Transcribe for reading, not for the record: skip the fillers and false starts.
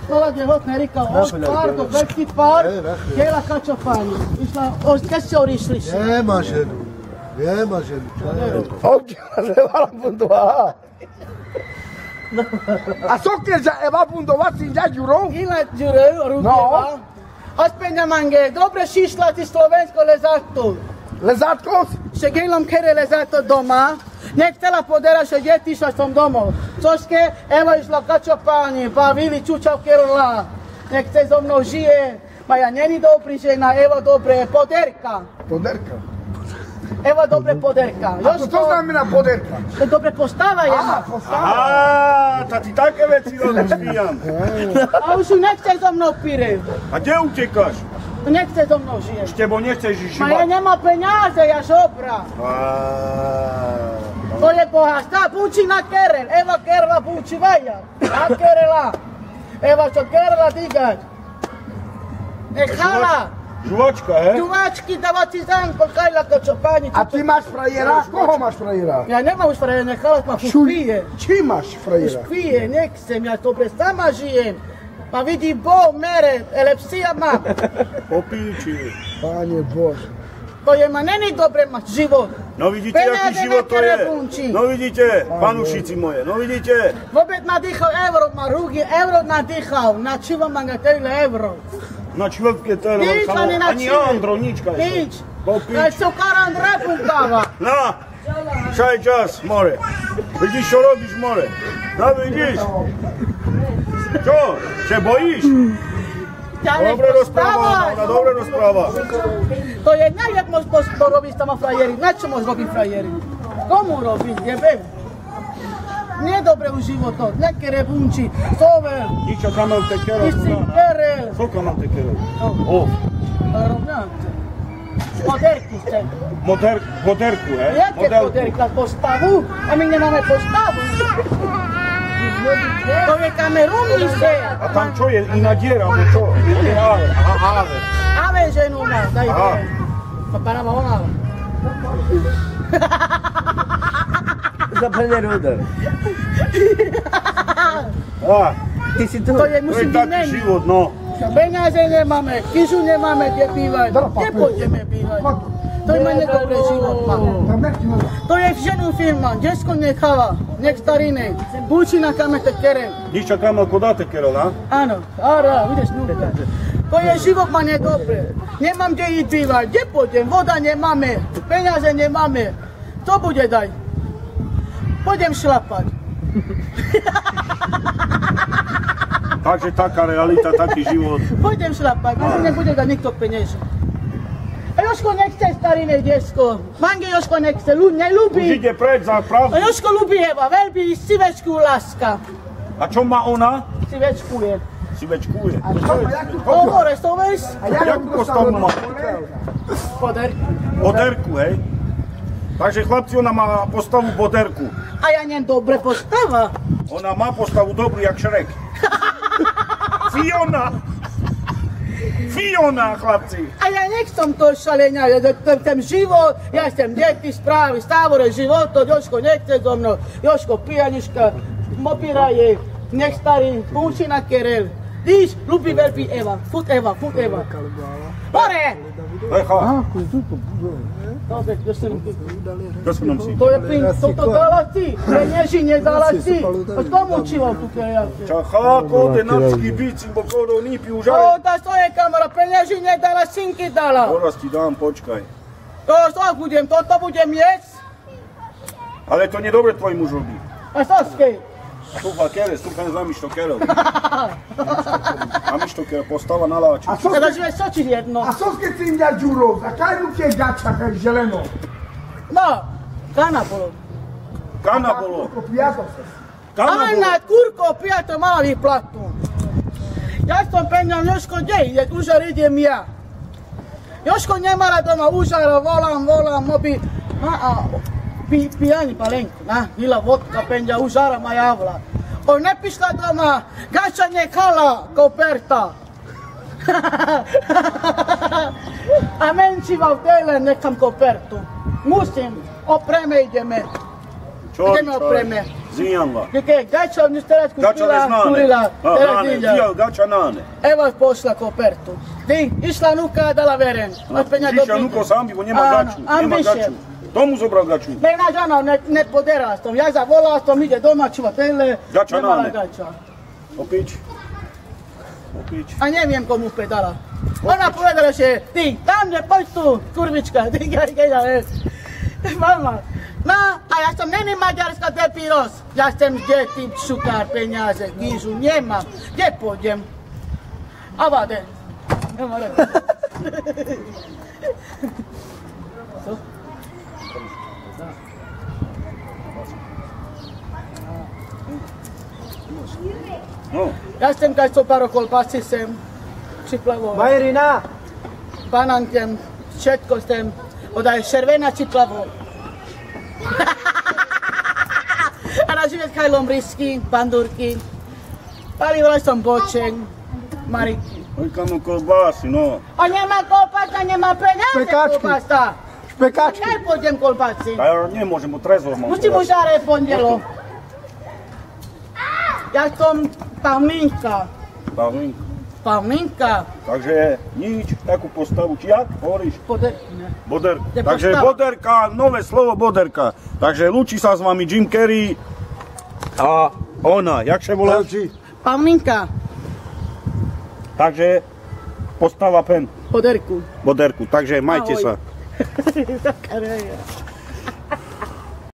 Kolege hotne rikao, parko, veliki par, htjela kačopanje. Išla, kad ste orišli? Nema ženu, nema ženu. Occhio, se va la puntua. A so che va puntua si già giuro? Ila giuro, rukeva. Aspenja mange, dobre šišlati slovensko lezatko. Lezatko? Še gelom kere lezato doma. Ne htjela podera še djeti išla sam domov. Coške, evo išla kačopanje, pa vili čučav kerla. Ne chce so mnou žije. Ma ja njeni dobri žena, evo dobre poderka. Poderka? Evo dobre poderka. A to znamená poderka? Dobre postava je. Aha, postava. Aha, ta ti také veci rozpíjam. A už nechce so mnou pire. A kde utekáš? Nechce so mnou žije. S tebou nechceš Ma ja živať. nemá peniaze, ja žobra. To je bohatá, púči na kerel. Eva kerla púči vaja. A kerela. Eva čo kerla digať. Nechala. Žuvačka, he? Čuvačky dávať si zanko, kajla kačopani. A ty máš frajera? Koho máš frajera? Ja nemám už frajera, nechala ma už pije. Či máš Už frajera? pije, nechcem, ja dobre sama žijem. Pa vidi Bog mere, elepsija má. Popíči. Pane Bože. To je ma není dobre mať život. No vidíte, aký život to je. No vidíte, panušici moje, no vidíte. Vôbec nadýchal euro, má ruky, euro nadýchal. Na čivo ma ga tejle euro. Na čvltke to je Nič, samo, ani na ani čive. Andro, nička je. Nič. Popíči. Aj co karan repu dáva. No, šaj čas, more. Vidíš, čo robíš, more? No vidíš. Čo? Še bojíš? Dobre rozpráva, ona dobre rozpráva. To je najviac môžeš robiť tam frajeri. Na čo môžeš robiť frajeri? Komu robiť, jebem? Nie dobre u životu, neke rebunči, sover, Ničo kamel te kero. isi kerel. Co kamel te kero? O, Rovnate. Poderku ste. Poderku, he? Jaké poderka? Postavu? A my nemáme postavu. To je Kamerun, ste. A tam čo je? Iná diera, alebo čo? Aha, ave. Ave ženu má, daj Aha. to. Para ma ona. Zaplne rudar. Á, Ty si tu. To je to je musím taký vymeniť. život, no. Peniaze nemáme, kišu nemáme kde bývať. Kde pôjdeme bývať? To je mene dobré život má. To je ženu firma, desko necháva, nech starine. Buči na kamete kere. Ničo kamel kodáte kero, na? Áno, ára, vidíš, no. To je život má nedobre. Nemám kde ísť bývať, kde pôjdem, voda nemáme, peniaze nemáme. Co bude daj? Pôjdem šlapať. Takže taká realita, taký život. Pôjdem šlapať, asi nebude dať nikto peniaze. A Jožko nechce starine desko. Mange Jožko nechce, nelúbi. Už ide preč za pravdu. A Jožko ľubí Eva, veľmi sivečku láska. A čo má ona? Sivečkuje. Sivečkuje. Hovore, soveš? Jakú postavu má? Poderku. Boderku, hej? Takže chlapci, ona má postavu boderku. A ja nem dobre postava. Ona má postavu dobrú, jak Šrek. Fiona! Fiona, chlapci! A ja nechcem to šalenia, ten život, ja chcem deti spraviť, stavore života, Jožko nechce so mnou, Jožko pijaniška, mopiraje, nech starý, púči na kerel. Díš, ľubí veľmi Eva, fut Eva. Hore! Lecha, Dobre, köszönöm szépen. to je plyn, toto dala si, penieži nedala si. A komu učila tu kejače? Csak hákod, napszki bicim, bo kodó nípi už O, tá svoje kamera, penieži nedala, synky dala. Teraz ti dám, počkaj. To budem, toto budem jesť. Ale to nie dobre tvoj muž robí. A soske. Słucha kere, słuchaj, znamiš to kero. Znamiš to kero, postava na láči. Teda žive soči jedno. A co keď si im dá džuro? Za kajnu tie gača, kaj želeno? No, kana bolo. Kana bolo. Pijato se. Kana Ale bolo. na kurko pijato mala výplatu. Ja som penjam Jožko gdje ide, užar idem ja. Jožko nemala doma užara, volám, mobi. Pijani palenku, na, bila vodka, penja užara ma javla. On ne pišla doma, gača nekala, koperta. A menčiva v tele nekam kopertu. Musim, opreme ideme. Čo, Ideme opreme. Zijanla. Dike, gača mi teraz Gača kupila, neznane. kurila, teraz Nane, vidjela. zijal gača nane. Evo pošla kopertu. Di, išla nuka, dala veren. Od penja Žiša dobiti. nuko sam, bo nema Áno, gaču. Nema ambition. gaču. Tomu zobral gaču. Ne, naš ona ne podera s tom. Ja zavolala s tom, ide doma, čuva tele. Gača nemala nane. gača. Opić. Opić. A neviem komu pe dala. Ona povedala, že ty, tam ne, poď tu, kurvička, ty, ja, mama. No, a ja som není maďarska depiros. Ja chcem kde, ty šukár, peniaze, gížu, nemám. Kde pôjdem? A vade. Co? No, Ja chcem kať so pár kolpasy sem. Čiplavo. Majerina! Banankem, všetko sem. Odaj červená čiplavo. A na živet kaj lombrisky, pandurky. Palivala som bočen, mariky. oj kamo kolbasi, no. A nemá kolpasa, nemá peniaze Špekačky. kolpasa. Špekačky! Kaj pôjdem kolpasy? A ja nemôžem, bo trezor mám. Musím už žáre pondielo. Ja som Pavlinka. Pavlinka. Pavlinka. Takže nič, takú postavu, či jak hovoríš? Ne. Boderka. Je Takže postava. boderka, nové slovo boderka. Takže lúči sa s vami Jim Carrey a ona, jak sa volá? Pavlinka. Takže postava pen, Poderku. boderku. Takže majte Ahoj. sa. Taká reja.